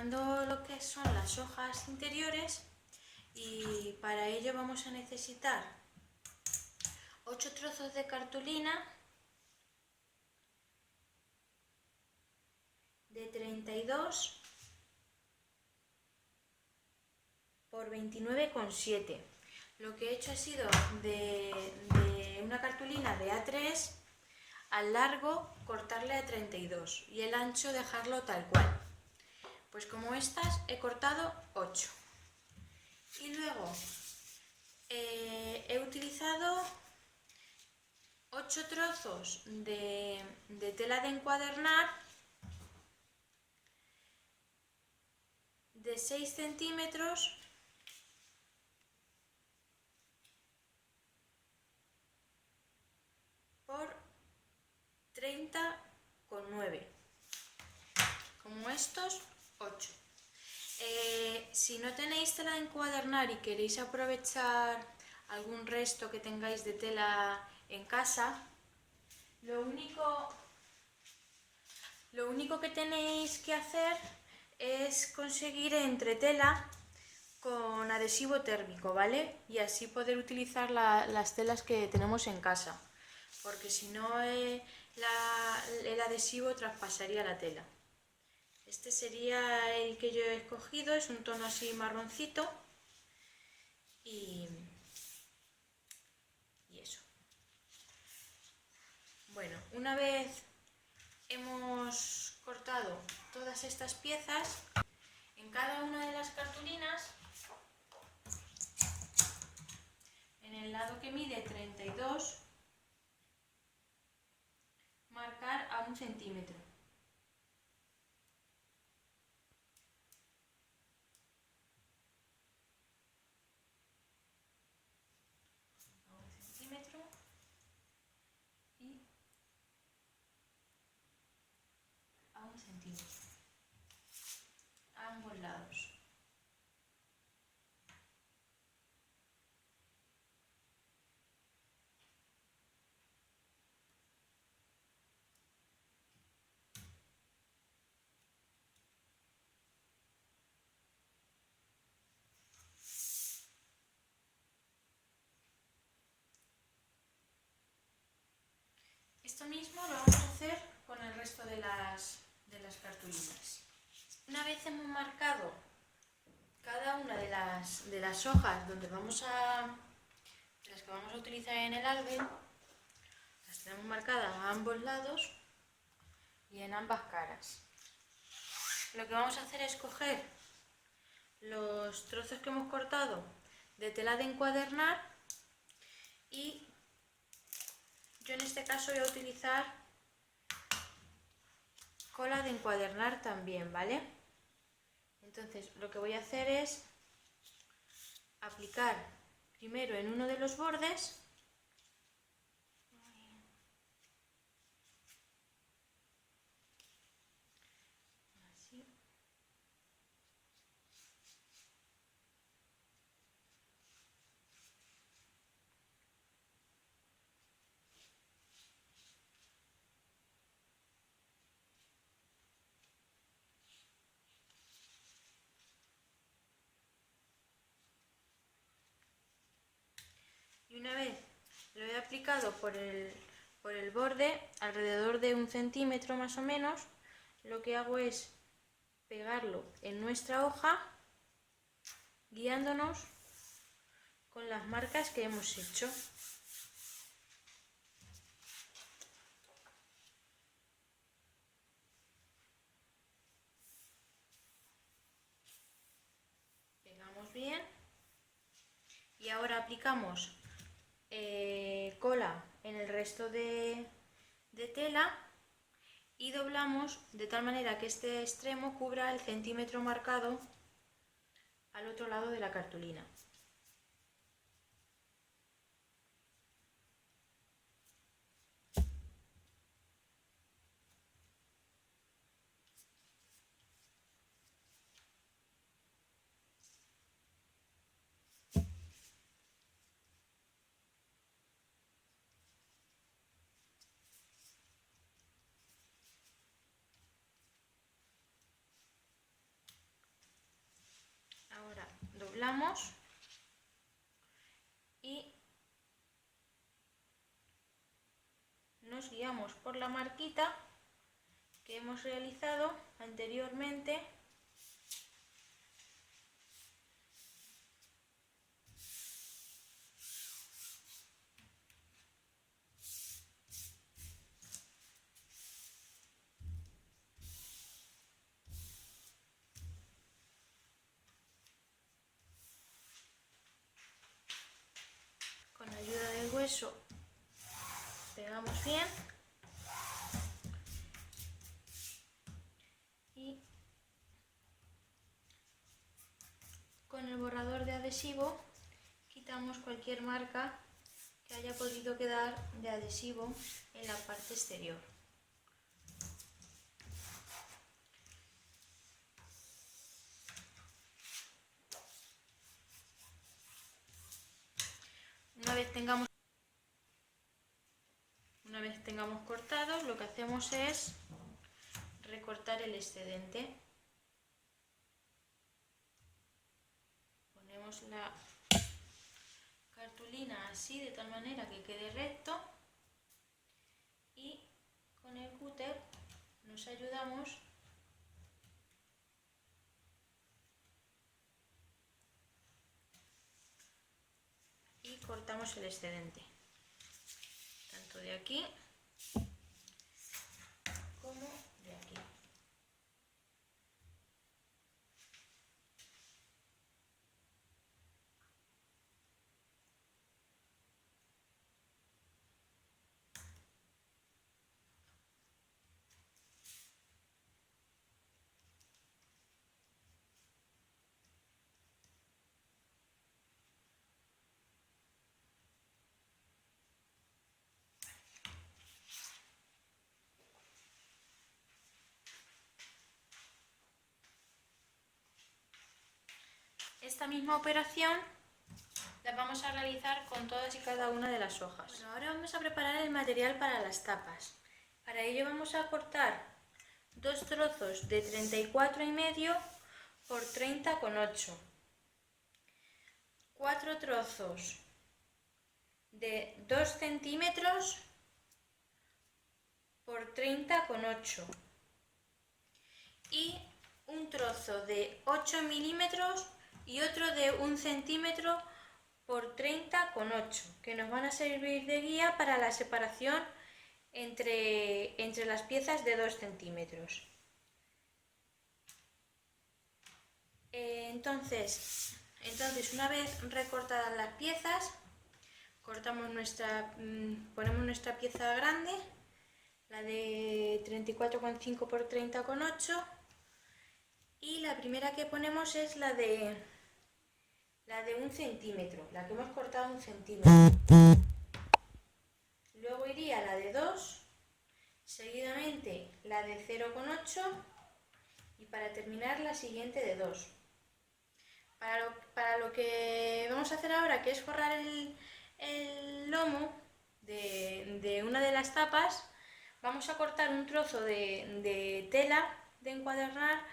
aplicando lo que son las hojas interiores, y para ello vamos a necesitar 8 trozos de cartulina de 32 por 29,7. Lo que he hecho ha sido de una cartulina de A3 al largo cortarle a 32 y el ancho dejarlo tal cual. Pues como estas he cortado 8. Y luego he utilizado 8 trozos de tela de encuadernar de 6 centímetros por 30,9. Como estos, 8. Si no tenéis tela de encuadernar y queréis aprovechar algún resto que tengáis de tela en casa, lo único que tenéis que hacer es conseguir entretela con adhesivo térmico, ¿vale? Y así poder utilizar las telas que tenemos en casa, porque si no el adhesivo traspasaría la tela. Este sería el que yo he escogido, es un tono así marroncito y eso. Bueno, una vez hemos cortado todas estas piezas, en cada una de las cartulinas, en el lado que mide 32, marcar a 1 centímetro. Y a 1 centímetro a ambos lados. Esto mismo lo vamos a hacer con el resto de las cartulinas. Una vez hemos marcado cada una de las hojas las que vamos a utilizar en el álbum, las tenemos marcadas a ambos lados y en ambas caras. Lo que vamos a hacer es coger los trozos que hemos cortado de tela de encuadernar y yo en este caso voy a utilizar cola de encuadernar también, ¿vale? Entonces lo que voy a hacer es aplicar primero en uno de los bordes así. Y una vez lo he aplicado por el borde, alrededor de 1 centímetro más o menos, lo que hago es pegarlo en nuestra hoja, guiándonos con las marcas que hemos hecho. Pegamos bien y ahora aplicamos cola en el resto de tela y doblamos de tal manera que este extremo cubra el centímetro marcado al otro lado de la cartulina. doblamos y nos guiamos por la marquita que hemos realizado anteriormente . Con ayuda del hueso pegamos bien y con el borrador de adhesivo quitamos cualquier marca que haya podido quedar de adhesivo en la parte exterior. Una vez tengamos cortado, lo que hacemos es recortar el excedente. Ponemos la cartulina así, de tal manera que quede recto, y con el cúter nos ayudamos y cortamos el excedente, tanto de aquí como de aquí. Esta misma operación la vamos a realizar con todas y cada una de las hojas. Bueno, ahora vamos a preparar el material para las tapas. Para ello vamos a cortar dos trozos de 34,5 por 30,8, cuatro trozos de 2 centímetros por 30,8 y un trozo de 8 milímetros y otro de 1 centímetro por 30,8, que nos van a servir de guía para la separación entre las piezas de 2 centímetros. Entonces, una vez recortadas las piezas, ponemos nuestra pieza grande, la de 34,5 por 30,8, y la primera que ponemos es la de 1 centímetro, la que hemos cortado 1 centímetro. Luego iría la de 2, seguidamente la de 0,8 y para terminar la siguiente de 2. Para lo que vamos a hacer ahora, que es forrar el lomo de una de las tapas, vamos a cortar un trozo de tela de encuadernar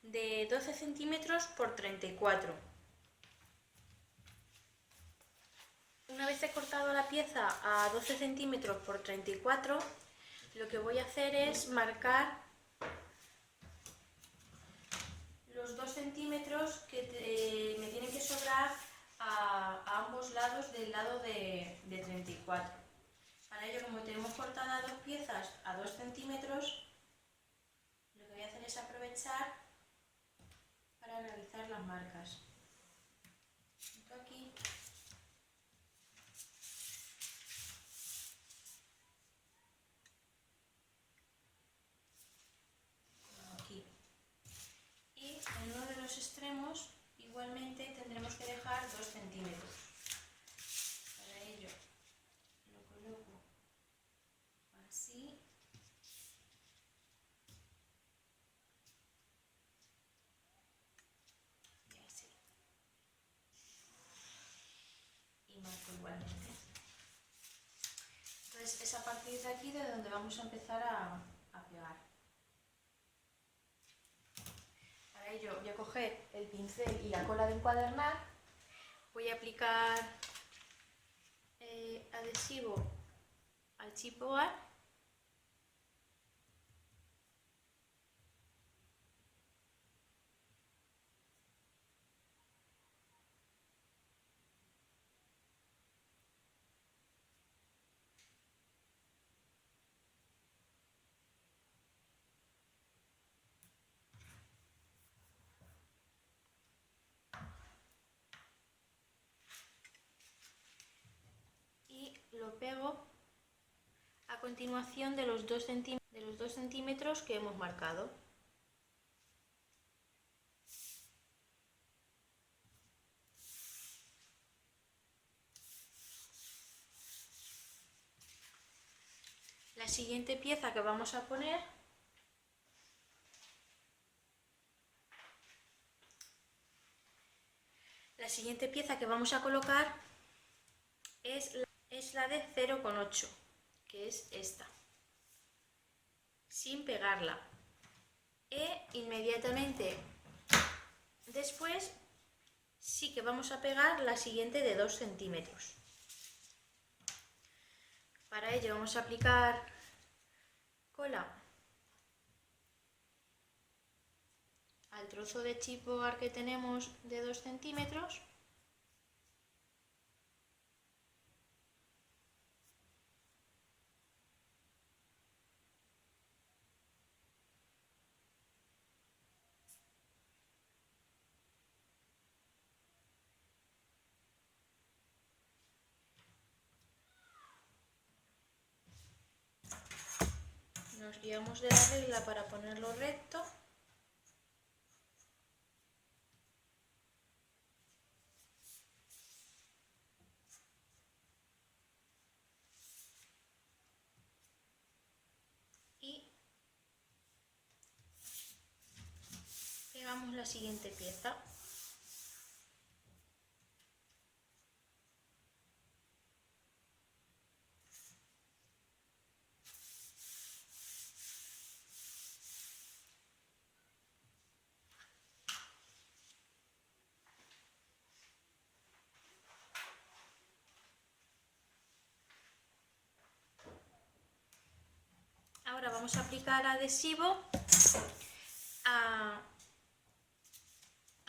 de 12 centímetros por 34. Una vez he cortado la pieza a 12 centímetros por 34, lo que voy a hacer es marcar los 2 centímetros que me tienen que sobrar a ambos lados del lado de 34. Para ello, como tenemos cortadas dos piezas a 2 centímetros, lo que voy a hacer es aprovechar para realizar las marcas. Esto aquí. Aquí. Y en uno de los extremos igualmente tendremos que dejar 2 centímetros. Para ello lo coloco así. Y así. Y marco igualmente. Entonces es a partir de aquí de donde vamos a empezar a pegar. Para Para ello voy a coger el pincel y la cola de encuadernar, voy a aplicar adhesivo al chipboard y lo pego a continuación de los 2 centímetros que hemos marcado. La siguiente pieza que vamos a poner colocar es la de 0,8, que es esta, sin pegarla. E inmediatamente después sí que vamos a pegar la siguiente de 2 centímetros. Para ello vamos a aplicar cola al trozo de chipboard que tenemos de 2 centímetros. Nos guiamos de la regla para ponerlo recto. Y pegamos la siguiente pieza. Ahora vamos a aplicar adhesivo a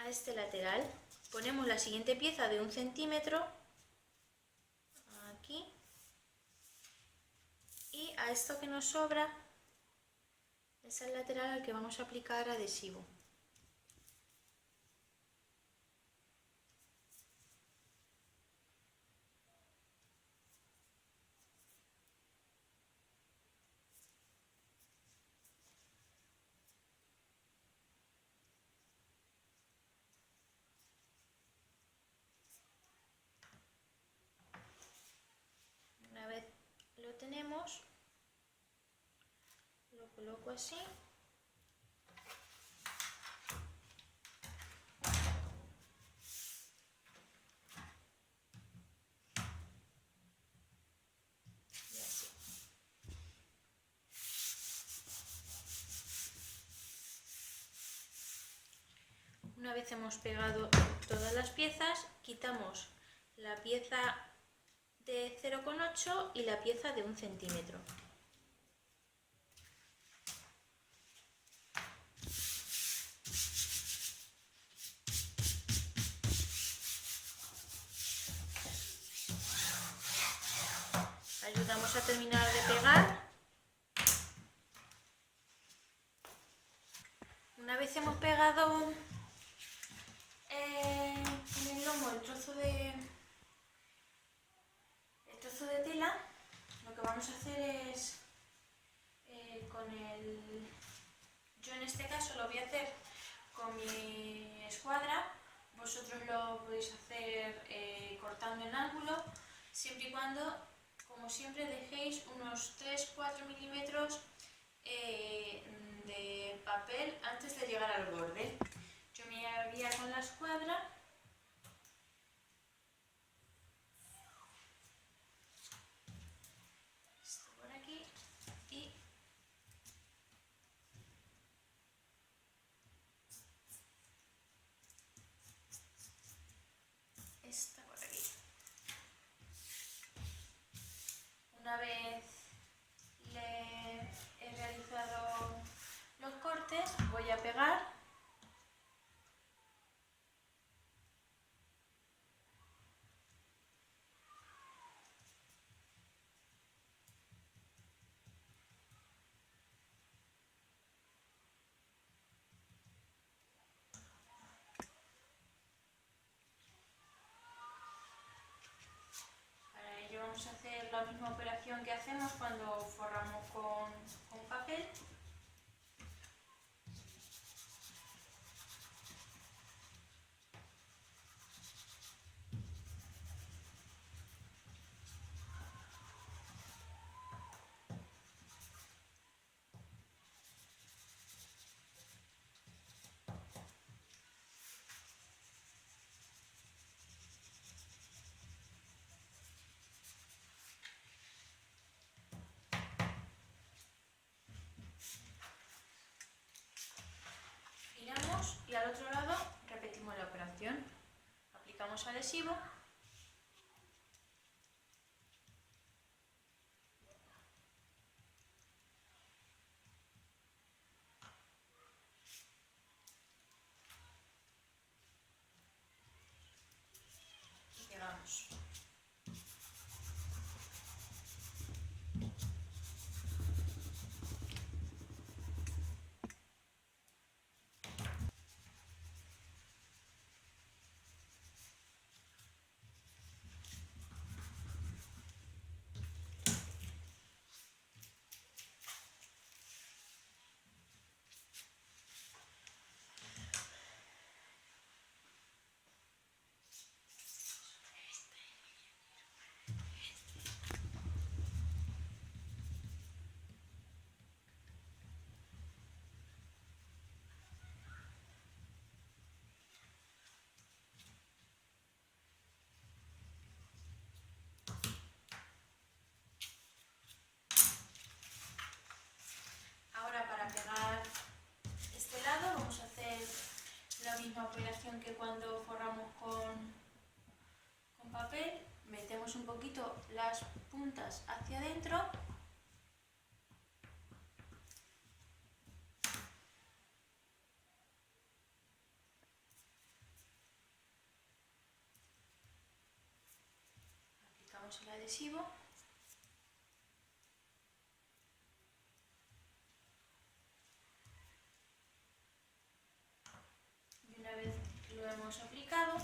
este lateral. Ponemos la siguiente pieza de 1 centímetro aquí y a esto que nos sobra es el lateral al que vamos a aplicar adhesivo. Una vez lo tenemos, lo coloco así. Y así. Una vez hemos pegado todas las piezas, quitamos la pieza de 0,8 y la pieza de 1 centímetro. Ayudamos a terminar de pegar. Una vez hemos pegado en el lomo el trozo de tela, lo que vamos a hacer es yo en este caso lo voy a hacer con mi escuadra. Vosotros lo podéis hacer cortando en ángulo, siempre y cuando, como siempre, dejéis unos 3-4 milímetros de papel antes de llegar al borde. Yo me haría con la escuadra. Esto por aquí y esta por aquí. Una vez le he realizado los cortes, voy a pegar. Para ello vamos a hacer la misma operación que hacemos cuando forramos con papel. Giramos y al otro lado repetimos la operación. Aplicamos adhesivo. Y pegamos. Ahora para pegar este lado vamos a hacer la misma operación que cuando forramos con papel. Metemos un poquito las puntas hacia adentro. Aplicamos el adhesivo. Y una vez lo hemos aplicado,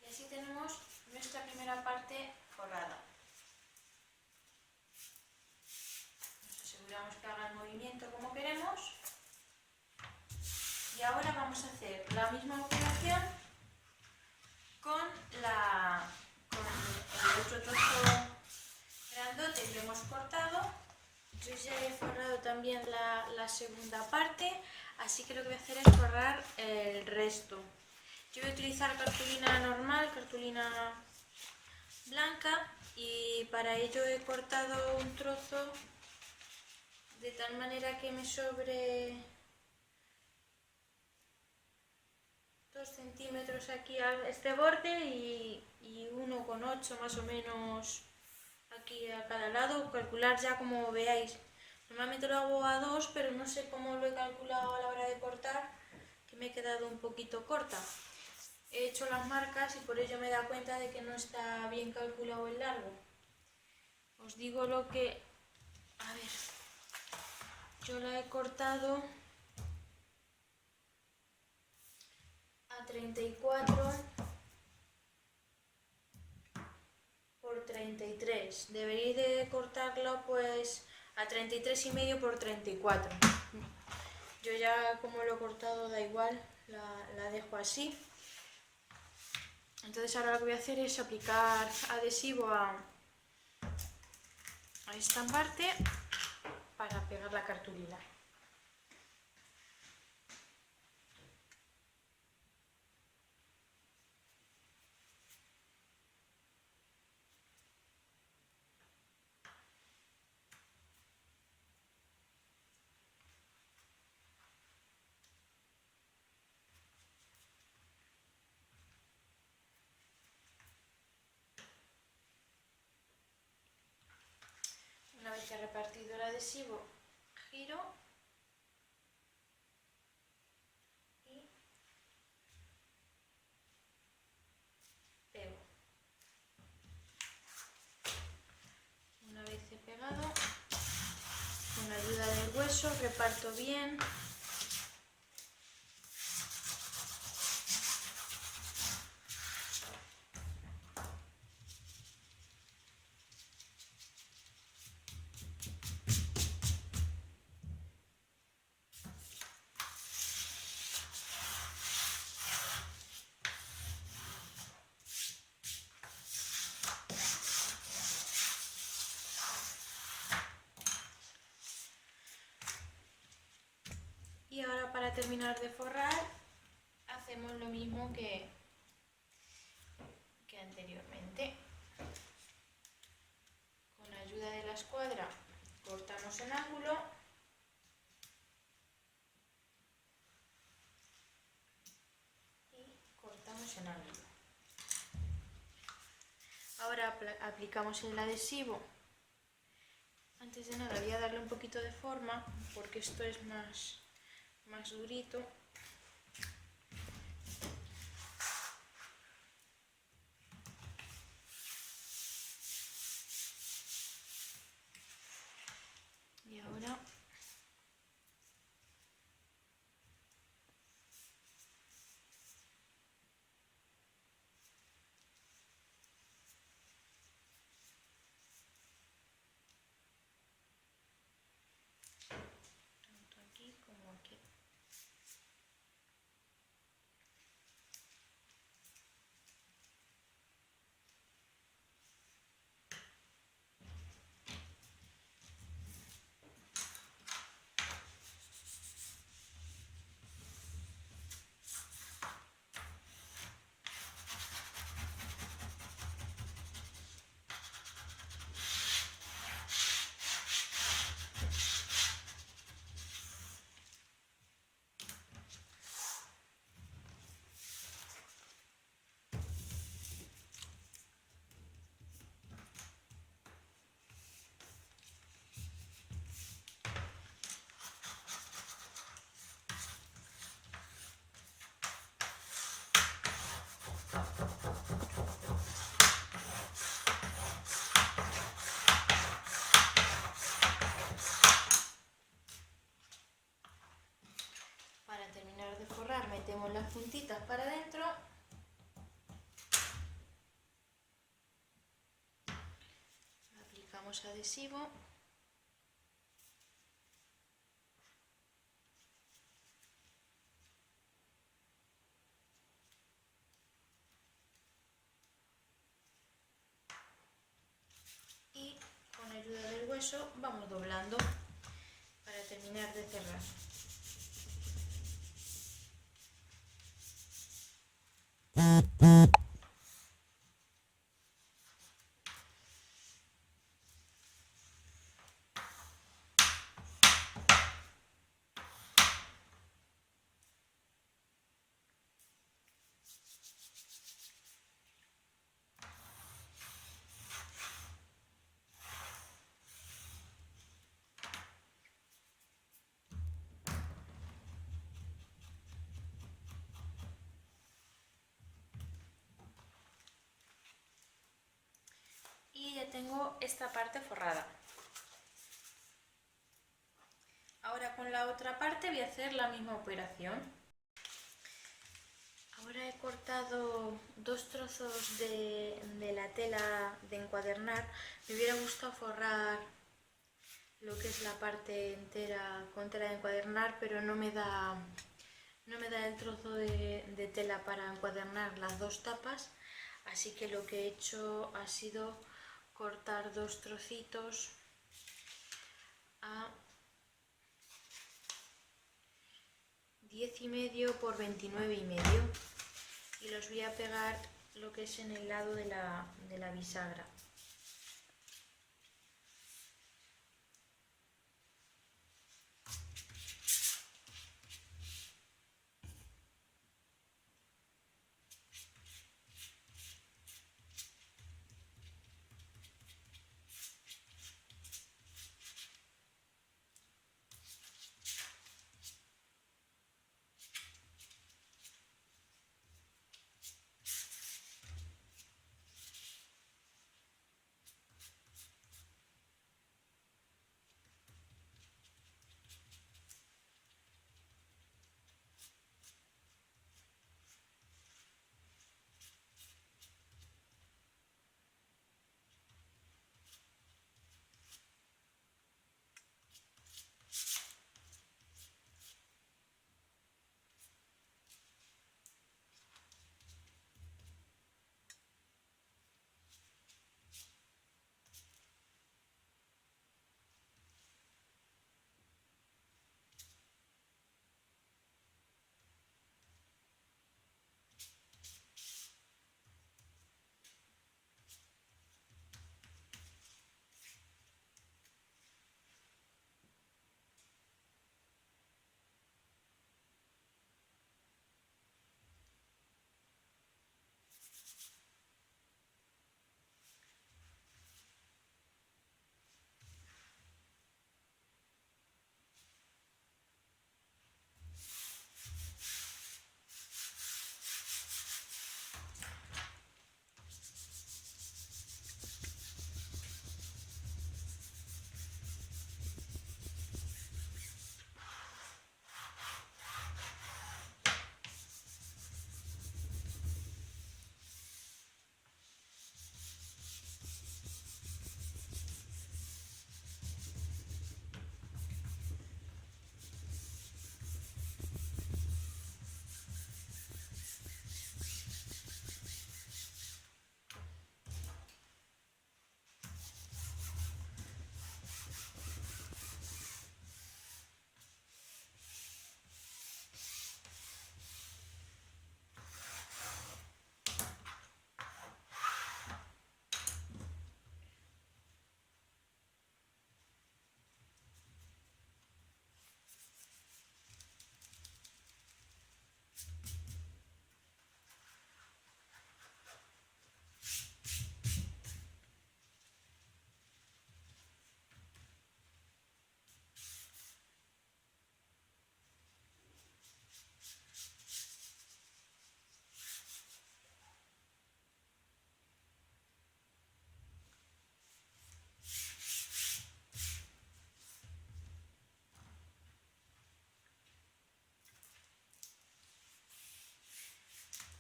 y así tenemos nuestra primera parte forrada. Nos aseguramos que haga el movimiento como queremos. Y ahora vamos a hacer la misma operación con el otro trozo grandote que hemos cortado. Yo ya he forrado también la segunda parte, así que lo que voy a hacer es forrar el resto. Yo voy a utilizar cartulina normal, cartulina blanca, y para ello he cortado un trozo de tal manera que me sobre 2 centímetros aquí a este borde y 1,8 más o menos aquí a cada lado. Calcular ya como veáis. Normalmente lo hago a 2, pero no sé cómo lo he calculado a la hora de cortar, que me he quedado un poquito corta. He hecho las marcas y por ello me he dado cuenta de que no está bien calculado el largo. Os digo lo que... A ver, yo la he cortado a 34 33. Deberéis de cortarlo pues a 33,5 por 34. Yo ya como lo he cortado da igual, la dejo así. Entonces ahora lo que voy a hacer es aplicar adhesivo a esta parte para pegar la cartulina. Una vez que he repartido el adhesivo, giro y pego. Una vez he pegado, con la ayuda del hueso reparto bien. Y ahora para terminar de forrar hacemos lo mismo que anteriormente. Con la ayuda de la escuadra cortamos el ángulo y cortamos el ángulo. Ahora aplicamos el adhesivo. Antes de nada voy a darle un poquito de forma porque esto es más durito. Y ahora tanto aquí como aquí. Para terminar de forrar metemos las puntitas para adentro. Aplicamos adhesivo. Y con ayuda del hueso vamos doblando para terminar de cerrar. Y ya tengo esta parte forrada. Ahora con la otra parte voy a hacer la misma operación. Ahora he cortado 2 trozos de la tela de encuadernar. Me hubiera gustado forrar lo que es la parte entera con tela de encuadernar, pero no me da el trozo de tela para encuadernar las 2 tapas, así que lo que he hecho ha sido cortar 2 trocitos a 10,5 por 29,5 y los voy a pegar lo que es en el lado de la bisagra.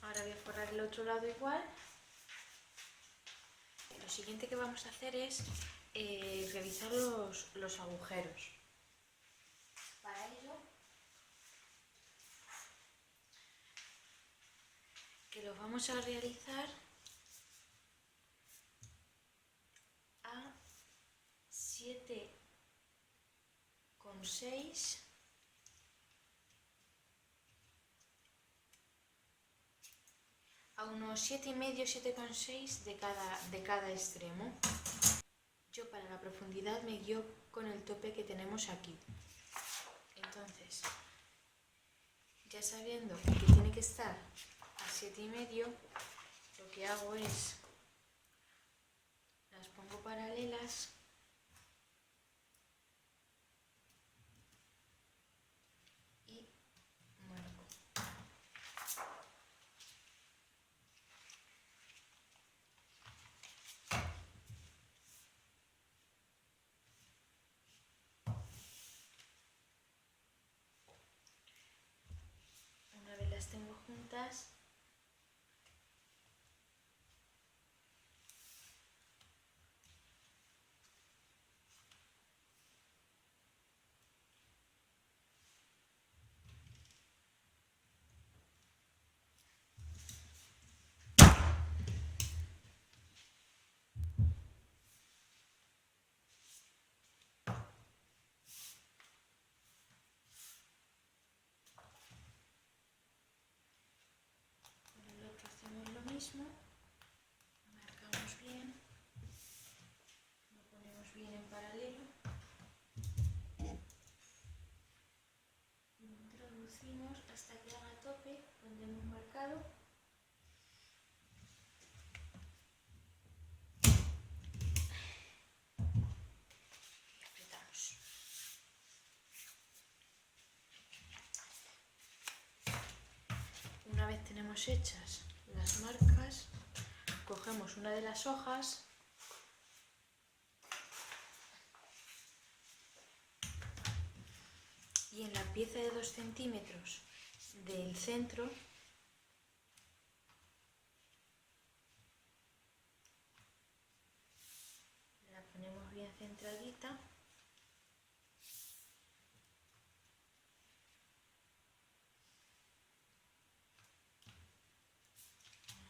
Ahora voy a forrar el otro lado igual. Lo siguiente que vamos a hacer es revisar los agujeros. Para ello, que los vamos a realizar a 7,6 a unos 7,5, 7,6 de cada extremo. Yo para la profundidad me guío con el tope que tenemos aquí. Entonces, ya sabiendo que tiene que estar a 7,5, lo que hago es las pongo paralelas y marco. Una vez las tengo juntas, mismo, marcamos bien, lo ponemos bien en paralelo, introducimos hasta que haga tope donde hemos marcado. Y apretamos. Una vez tenemos hechas las marcas, cogemos una de las hojas y en la pieza de 2 centímetros del centro la ponemos bien centradita.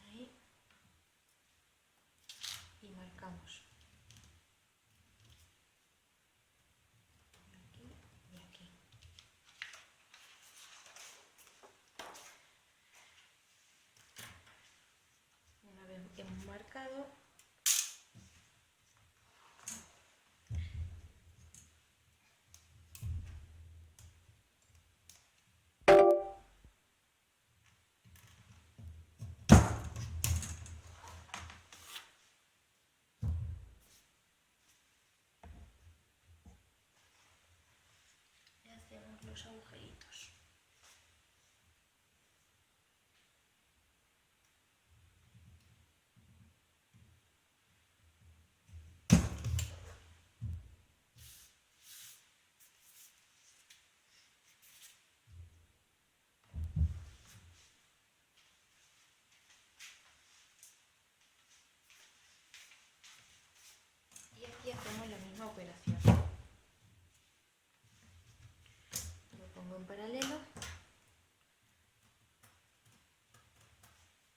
Ahí. Y marcamos. Aquí y aquí. Una vez que hemos marcado, y hacemos los agujeritos. Y aquí hacemos la misma operación. Lo pongo en paralelo,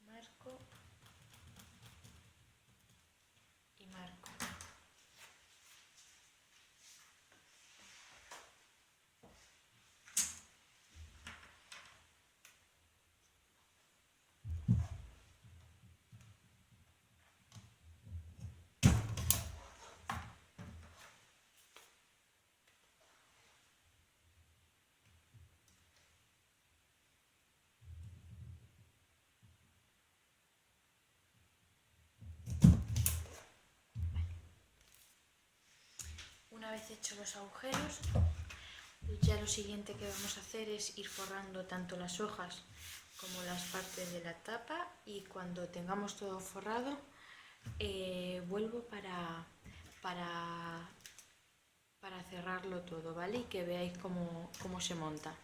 marco y marco. Una vez hechos los agujeros, ya lo siguiente que vamos a hacer es ir forrando tanto las hojas como las partes de la tapa, y cuando tengamos todo forrado vuelvo para cerrarlo todo, ¿vale? Y que veáis cómo se monta.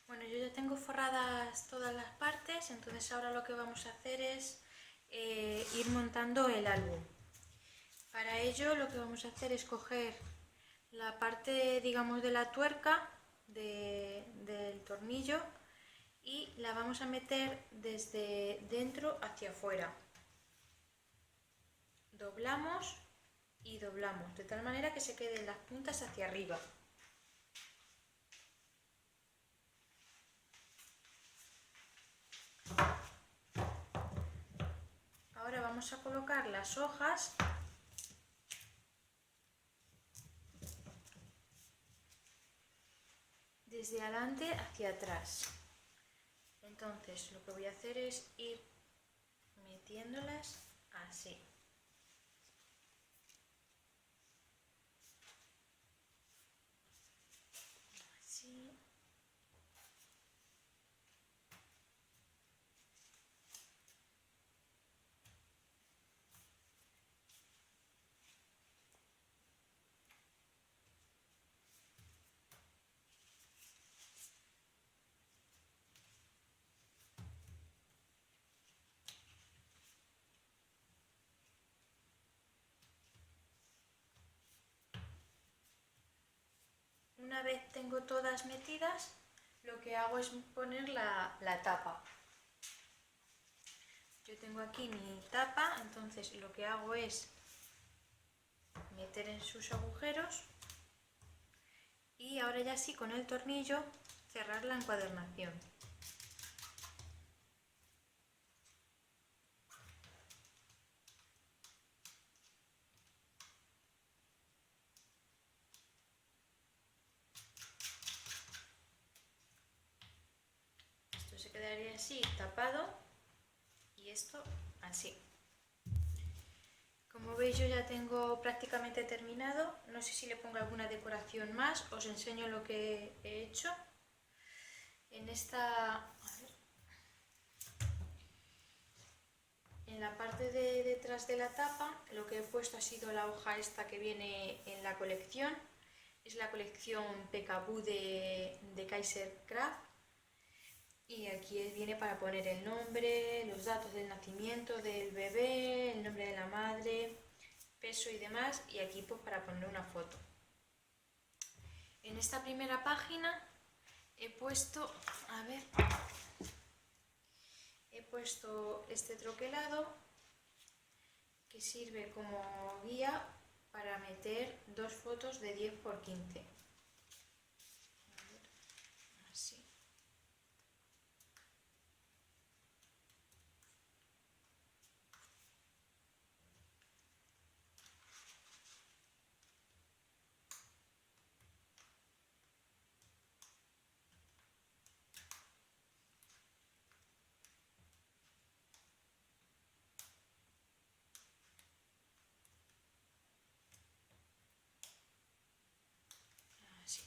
Bueno, yo ya tengo forradas todas las partes, entonces ahora lo que vamos a hacer es ir montando el álbum. Para ello lo que vamos a hacer es coger la parte, digamos, de la tuerca del tornillo y la vamos a meter desde dentro hacia afuera. Doblamos y doblamos, de tal manera que se queden las puntas hacia arriba. Ahora vamos a colocar las hojas desde adelante hacia atrás. Entonces lo que voy a hacer es ir metiéndolas así. Así. Una vez tengo todas metidas, lo que hago es poner la tapa. Yo tengo aquí mi tapa, entonces lo que hago es meter en sus agujeros y ahora ya sí con el tornillo cerrar la encuadernación. quedaría así, tapado, y esto así. Como veis, yo ya tengo prácticamente terminado. No sé si le pongo alguna decoración más, os enseño lo que he hecho. En en la parte de detrás de la tapa, lo que he puesto ha sido la hoja esta que viene en la colección. Es la colección Peekaboo de Kaiser Craft. Y aquí viene para poner el nombre, los datos del nacimiento del bebé, el nombre de la madre, peso y demás. Y aquí pues para poner una foto. En esta primera página he puesto, he puesto este troquelado que sirve como guía para meter dos fotos de 10 por 15. Así. Así.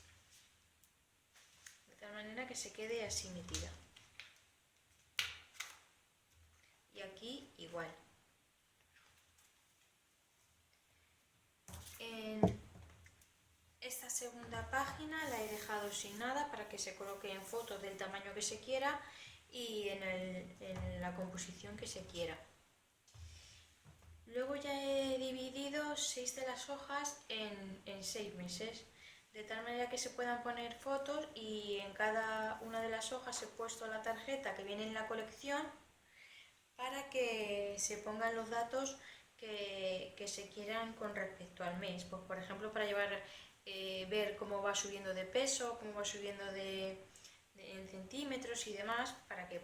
De tal manera que se quede así metida. Y aquí igual. En esta segunda página la he dejado sin nada para que se coloque en fotos del tamaño que se quiera y en la composición que se quiera. Luego ya he dividido 6 de las hojas en 6 meses, de tal manera que se puedan poner fotos, y en cada una de las hojas he puesto la tarjeta que viene en la colección para que se pongan los datos que se quieran con respecto al mes. Pues, por ejemplo, para ver cómo va subiendo de peso, cómo va subiendo en centímetros y demás, para que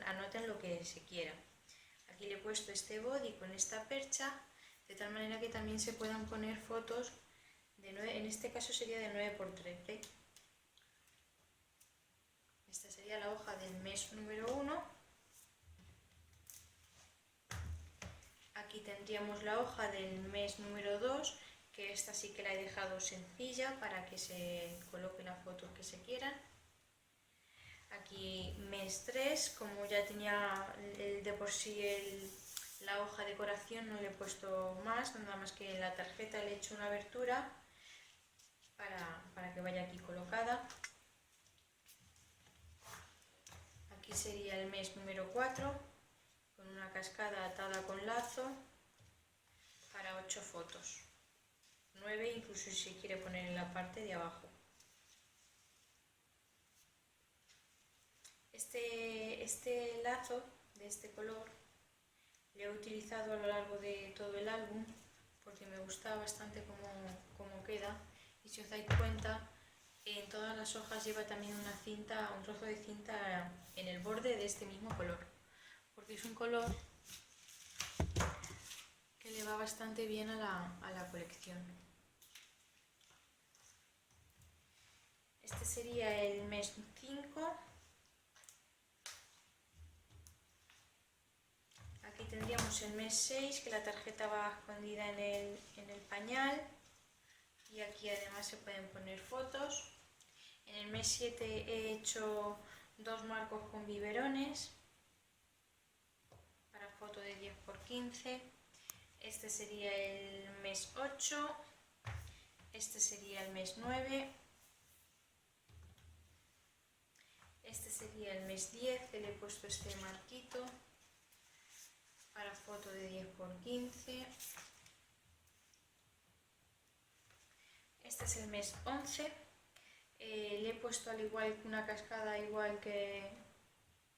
anoten lo que se quiera. Aquí le he puesto este body con esta percha, de tal manera que también se puedan poner fotos de 9, en este caso sería de 9 por 13. Esta sería la hoja del mes número 1. Aquí tendríamos la hoja del mes número 2, que esta sí que la he dejado sencilla para que se coloquen las fotos que se quieran. Aquí mes 3, como ya tenía de por sí la hoja de decoración, no le he puesto más, nada más que en la tarjeta le he hecho una abertura para que vaya aquí colocada. Aquí sería el mes número 4, con una cascada atada con lazo para 8 fotos. 9 incluso si se quiere poner en la parte de abajo. Este lazo de este color lo he utilizado a lo largo de todo el álbum porque me gusta bastante cómo queda, y si os dais cuenta, en todas las hojas lleva también un trozo de cinta en el borde de este mismo color, porque es un color que le va bastante bien a la colección. Este sería el mes 5. Aquí tendríamos el mes 6, que la tarjeta va escondida en el pañal, y aquí además se pueden poner fotos. En el mes 7 he hecho 2 marcos con biberones para foto de 10 por 15. Este sería el mes 8, este sería el mes 9, este sería el mes 10, que le he puesto este marquito para foto de 10 por 15. Este es el mes 11, le he puesto al igual una cascada igual que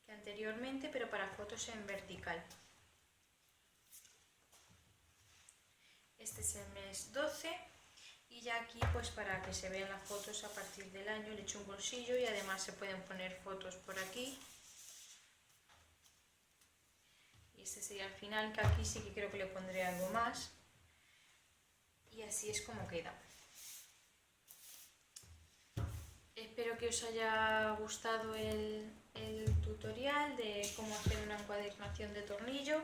anteriormente, pero para fotos en vertical. Este es el mes 12, y ya aquí pues para que se vean las fotos a partir del año le he hecho un bolsillo, y además se pueden poner fotos por aquí. Y este sería el final, que aquí sí que creo que le pondré algo más, y así es como queda. Espero que os haya gustado el tutorial. tutorial de cómo hacer una encuadernación de tornillo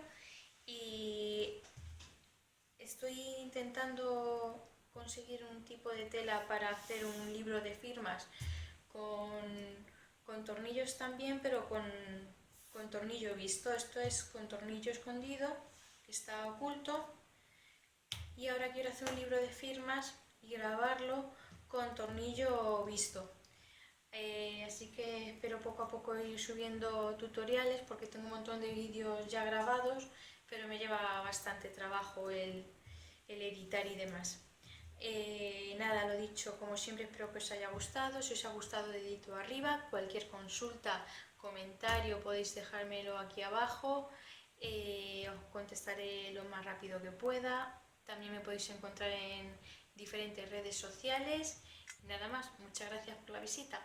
y estoy intentando conseguir un tipo de tela para hacer un libro de firmas con tornillos también, pero con tornillo visto. Esto es con tornillo escondido, que está oculto. Y ahora quiero hacer un libro de firmas y grabarlo con tornillo visto. Así que espero poco a poco ir subiendo tutoriales porque tengo un montón de vídeos ya grabados, pero me lleva bastante trabajo el editar y demás. Nada, lo dicho, como siempre espero que os haya gustado. Si os ha gustado, dedito arriba. Cualquier consulta, comentario podéis dejármelo aquí abajo. Os contestaré lo más rápido que pueda. También me podéis encontrar en diferentes redes sociales. Nada más, muchas gracias por la visita.